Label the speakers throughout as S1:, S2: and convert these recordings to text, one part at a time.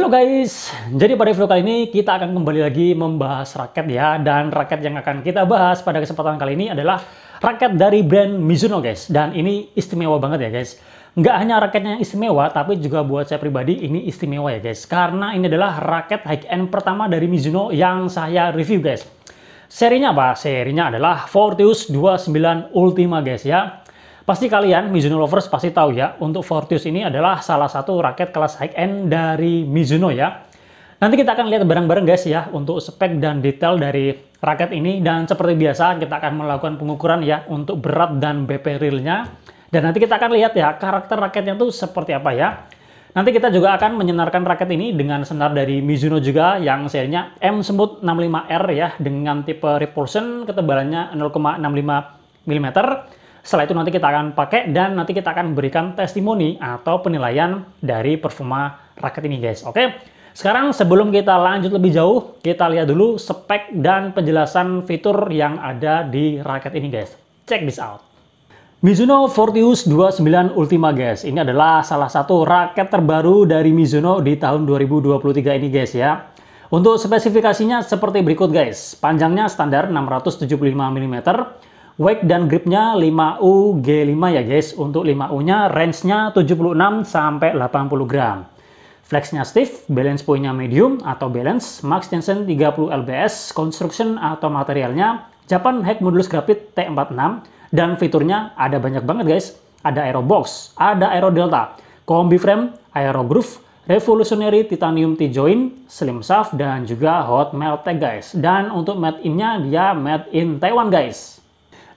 S1: Halo guys, jadi pada video kali ini kita akan kembali lagi membahas raket ya. Dan raket yang akan kita bahas pada kesempatan kali ini adalah raket dari brand Mizuno guys. Dan ini istimewa banget ya guys. Nggak hanya raketnya yang istimewa, tapi juga buat saya pribadi ini istimewa ya guys. Karena ini adalah raket high-end pertama dari Mizuno yang saya review guys. Serinya apa? Serinya adalah Fortius 29 Ultima guys ya. Pasti kalian, Mizuno lovers, pasti tahu ya, untuk Fortius ini adalah salah satu raket kelas high-end dari Mizuno ya. Nanti kita akan lihat bareng-bareng guys ya, untuk spek dan detail dari raket ini. Dan seperti biasa, kita akan melakukan pengukuran ya, untuk berat dan BP realnya. Dan nanti kita akan lihat ya, karakter raketnya itu seperti apa ya. Nanti kita juga akan menyenarkan raket ini dengan senar dari Mizuno juga, yang serinya M Smooth 65R ya, dengan tipe repulsion, ketebalannya 0,65 mm. Setelah itu nanti kita akan pakai dan nanti kita akan berikan testimoni atau penilaian dari performa raket ini guys. Oke, sekarang sebelum kita lanjut lebih jauh, kita lihat dulu spek dan penjelasan fitur yang ada di raket ini guys. Check this out. Mizuno Fortius 29 Ultima guys. Ini adalah salah satu raket terbaru dari Mizuno di tahun 2023 ini guys ya. Untuk spesifikasinya seperti berikut guys. Panjangnya standar 675 mm. Weight dan gripnya 5U G5 ya guys. Untuk 5U-nya range-nya 76 sampai 80 gram. Flexnya stiff, balance point-nya medium atau balance, max tension 30 lbs, construction atau materialnya Japan Heck Modulus Graphite T46 dan fiturnya ada banyak banget guys. Ada aero box, ada aero delta, combi frame, aero groove, revolutionary titanium T-joint, slim shaft dan juga hot melt tag guys. Dan untuk made in-nya dia made in Taiwan guys.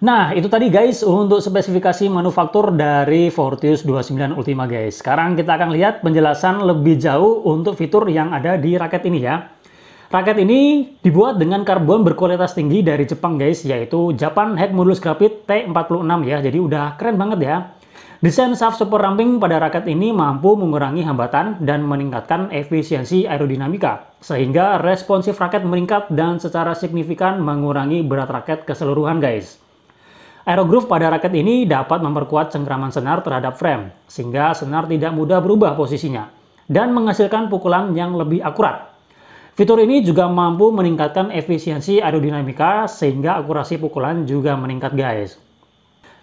S1: Nah, itu tadi guys untuk spesifikasi manufaktur dari Fortius 29 Ultima guys. Sekarang kita akan lihat penjelasan lebih jauh untuk fitur yang ada di raket ini ya. Raket ini dibuat dengan karbon berkualitas tinggi dari Jepang guys, yaitu Japan Heck Modulus Graphite T46 ya. Jadi udah keren banget ya. Desain shaft super ramping pada raket ini mampu mengurangi hambatan dan meningkatkan efisiensi aerodinamika, sehingga responsif raket meningkat dan secara signifikan mengurangi berat raket keseluruhan guys. Aero groove pada raket ini dapat memperkuat cengkraman senar terhadap frame, sehingga senar tidak mudah berubah posisinya, dan menghasilkan pukulan yang lebih akurat. Fitur ini juga mampu meningkatkan efisiensi aerodinamika, sehingga akurasi pukulan juga meningkat guys.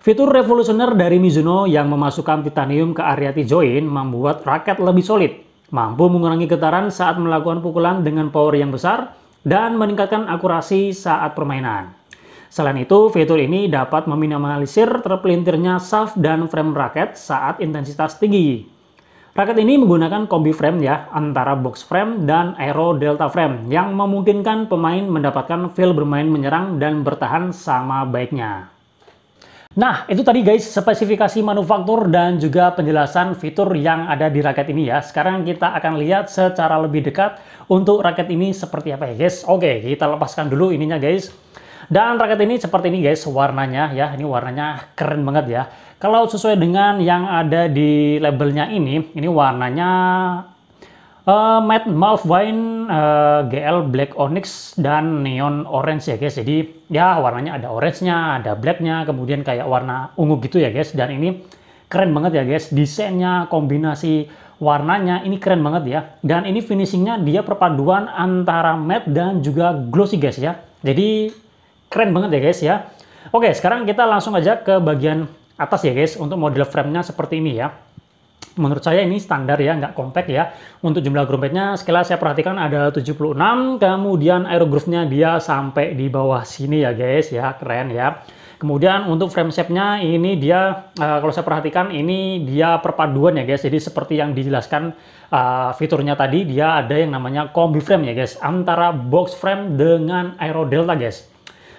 S1: Fitur revolusioner dari Mizuno yang memasukkan titanium ke area T-joint membuat raket lebih solid, mampu mengurangi getaran saat melakukan pukulan dengan power yang besar, dan meningkatkan akurasi saat permainan. Selain itu, fitur ini dapat meminimalisir terpelintirnya shaft dan frame raket saat intensitas tinggi. Raket ini menggunakan kombi frame ya, antara box frame dan aero delta frame, yang memungkinkan pemain mendapatkan feel bermain menyerang dan bertahan sama baiknya. Nah, itu tadi guys spesifikasi manufaktur dan juga penjelasan fitur yang ada di raket ini ya. Sekarang kita akan lihat secara lebih dekat untuk raket ini seperti apa ya guys. Oke, kita lepaskan dulu ininya guys. Dan raket ini seperti ini guys warnanya ya, ini warnanya keren banget ya. Kalau sesuai dengan yang ada di labelnya ini warnanya matte mauve wine, GL black onyx dan neon orange ya guys. Jadi ya warnanya ada orange-nya, ada black-nya, kemudian kayak warna ungu gitu ya guys. Dan ini keren banget ya guys, desainnya, kombinasi warnanya ini keren banget ya. Dan ini finishingnya dia perpaduan antara matte dan juga glossy guys ya. Jadi keren banget ya guys ya. Oke, sekarang kita langsung aja ke bagian atas ya guys. Untuk model frame-nya seperti ini ya. Menurut saya ini standar ya, nggak compact ya. Untuk jumlah groove-nya sekilas saya perhatikan ada 76. Kemudian aero groove-nya dia sampai di bawah sini ya guys ya. Keren ya. Kemudian untuk frame shape-nya ini dia, kalau saya perhatikan ini dia perpaduan ya guys. Jadi seperti yang dijelaskan fiturnya tadi, dia ada yang namanya kombi frame ya guys. Antara box frame dengan aero delta guys.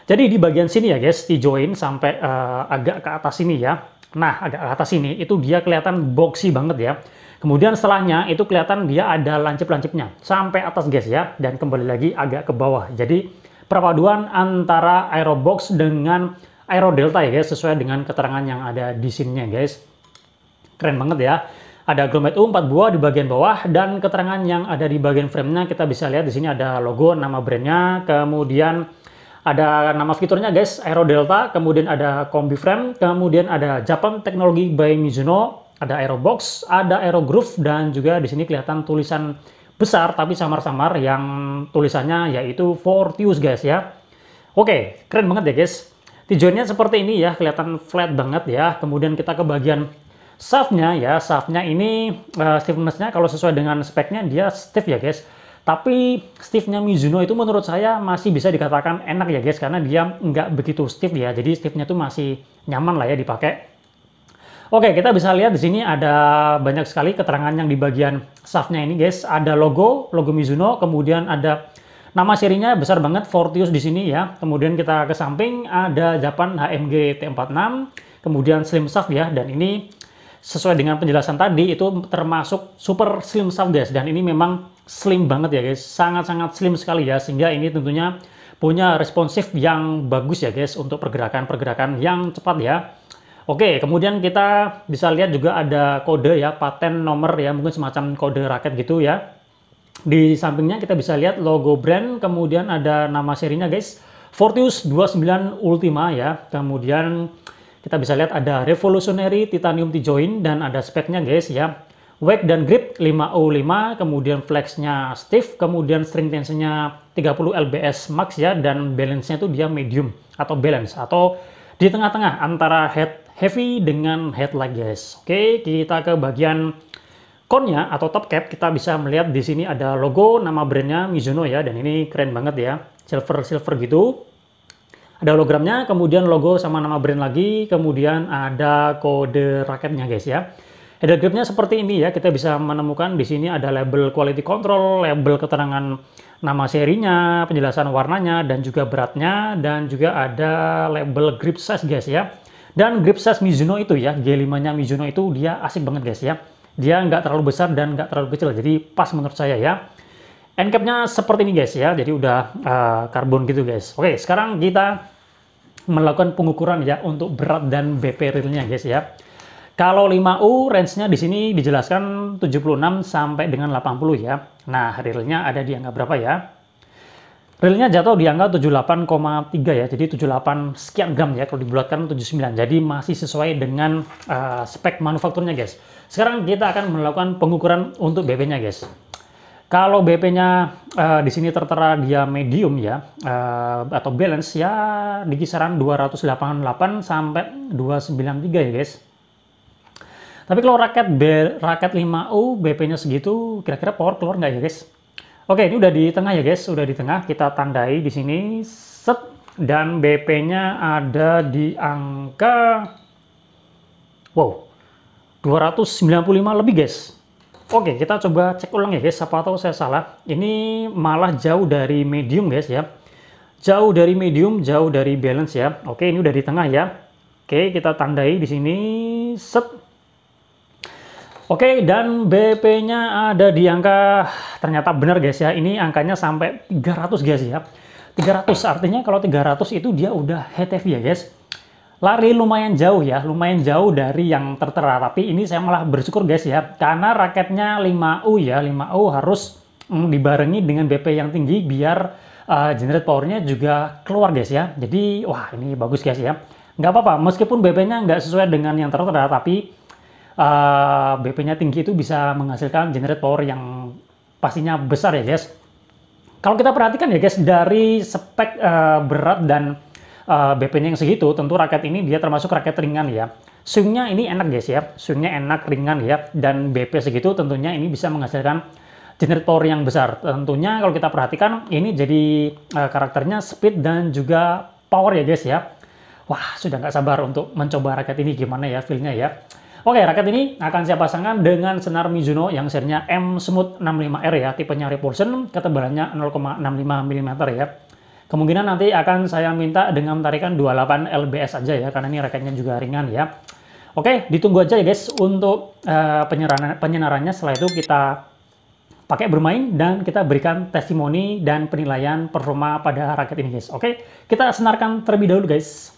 S1: Jadi di bagian sini ya guys, T-joint sampai agak ke atas sini ya. Nah, agak ke atas sini itu dia kelihatan boxy banget ya. Kemudian setelahnya itu kelihatan dia ada lancip-lancipnya sampai atas guys ya. Dan kembali lagi agak ke bawah. Jadi perpaduan antara aero box dengan aero delta ya guys, sesuai dengan keterangan yang ada di sininya guys. Keren banget ya. Ada grommet U 4 buah di bagian bawah, dan keterangan yang ada di bagian frame-nya kita bisa lihat di sini ada logo, nama brandnya, kemudian ada nama fiturnya guys, Aero Delta, kemudian ada kombi frame, kemudian ada Japan Technology by Mizuno, ada Aero Box, ada Aero Groove, dan juga di sini kelihatan tulisan besar tapi samar-samar yang tulisannya yaitu Fortius guys ya. Oke, keren banget ya guys. Tujuannya seperti ini ya, kelihatan flat banget ya. Kemudian kita ke bagian shaftnya ya. Shaftnya ini stiffness-nya kalau sesuai dengan speknya dia stiff ya guys. Tapi stiffnya Mizuno itu menurut saya masih bisa dikatakan enak ya guys, karena dia nggak begitu stiff ya. Jadi stiffnya itu masih nyaman lah ya dipakai. Oke, kita bisa lihat di sini ada banyak sekali keterangan yang di bagian shaftnya ini guys. Ada logo Mizuno, kemudian ada nama serinya besar banget Fortius di sini ya. Kemudian kita ke samping ada japan HMG T46, kemudian slim shaft ya. Dan ini sesuai dengan penjelasan tadi itu termasuk super slim shaft guys. Dan ini memang slim banget ya guys, sangat-sangat slim sekali ya. Sehingga ini tentunya punya responsif yang bagus ya guys untuk pergerakan-pergerakan yang cepat ya. Oke, kemudian kita bisa lihat juga ada kode ya, paten nomor ya, mungkin semacam kode raket gitu ya. Di sampingnya kita bisa lihat logo brand, kemudian ada nama serinya guys, Fortius 29 Ultima ya. Kemudian kita bisa lihat ada Revolutionary Titanium T-joint dan ada speknya guys ya. Wake dan grip 505, kemudian flexnya stiff, kemudian string tensionnya 30 lbs max ya, dan balance-nya itu dia medium atau balance atau di tengah-tengah antara head heavy dengan head light guys. Oke, kita ke bagian connya atau top cap. Kita bisa melihat di sini ada logo nama brandnya Mizuno ya, dan ini keren banget ya, silver gitu. Ada hologramnya, kemudian logo sama nama brand lagi, kemudian ada kode raketnya guys ya. Header gripnya seperti ini ya, kita bisa menemukan di sini ada label quality control, label keterangan nama serinya, penjelasan warnanya dan juga beratnya, dan juga ada label grip size guys ya. Dan grip size Mizuno itu ya, G5-nya Mizuno itu dia asik banget guys ya. Dia nggak terlalu besar dan nggak terlalu kecil, jadi pas menurut saya ya. End cap-nya seperti ini guys ya, jadi udah karbon gitu guys. Oke, sekarang kita melakukan pengukuran ya untuk berat dan BP real-nya guys ya. Kalau 5U range-nya di sini dijelaskan 76 sampai dengan 80 ya. Nah, real-nya ada di angka berapa ya? Real-nya jatuh di angka 78,3 ya, jadi 78 sekian gram ya, kalau dibulatkan 79. Jadi masih sesuai dengan spek manufakturnya guys. Sekarang kita akan melakukan pengukuran untuk BP-nya guys. Kalau BP-nya di sini tertera dia medium ya, atau balance ya, di kisaran 288 sampai 293 ya guys. Tapi kalau raket 5U BP-nya segitu, kira-kira power keluar nggak ya guys? Oke, ini udah di tengah ya guys, udah di tengah. Kita tandai di sini, set, dan BP-nya ada di angka, wow, 295 lebih guys. Oke, kita coba cek ulang ya guys, siapa tahu saya salah. Ini malah jauh dari medium guys ya. Jauh dari medium, jauh dari balance ya. Oke, ini udah di tengah ya. Oke, kita tandai di sini, set. Oke, dan BP-nya ada di angka, ternyata benar guys ya, ini angkanya sampai 300 guys ya. 300 artinya kalau 300 itu dia udah head heavy ya guys. Lari lumayan jauh ya, lumayan jauh dari yang tertera. Tapi ini saya malah bersyukur guys ya, karena raketnya 5U ya, 5U harus dibarengi dengan BP yang tinggi biar generate powernya juga keluar guys ya. Jadi wah ini bagus guys ya. Nggak apa-apa, meskipun BP-nya nggak sesuai dengan yang tertera, tapi BP-nya tinggi itu bisa menghasilkan generate power yang pastinya besar ya guys. Kalau kita perhatikan ya guys, dari spek berat dan BP-nya yang segitu, tentu raket ini dia termasuk raket ringan ya. Swingnya ini enak guys ya, swingnya enak, ringan ya, dan BP segitu tentunya ini bisa menghasilkan generate power yang besar. Tentunya kalau kita perhatikan ini jadi karakternya speed dan juga power ya guys ya. Wah, sudah nggak sabar untuk mencoba raket ini, gimana ya feel-nya ya. Oke, raket ini akan saya pasangkan dengan senar Mizuno yang serinya M Smooth 65R ya, tipenya Repulsion, ketebalannya 0,65 mm ya. Kemungkinan nanti akan saya minta dengan tarikan 28 lbs aja ya, karena ini raketnya juga ringan ya. Oke, ditunggu aja ya guys untuk penyenarannya. Setelah itu kita pakai bermain dan kita berikan testimoni dan penilaian performa pada raket ini guys. Oke, kita senarkan terlebih dahulu guys.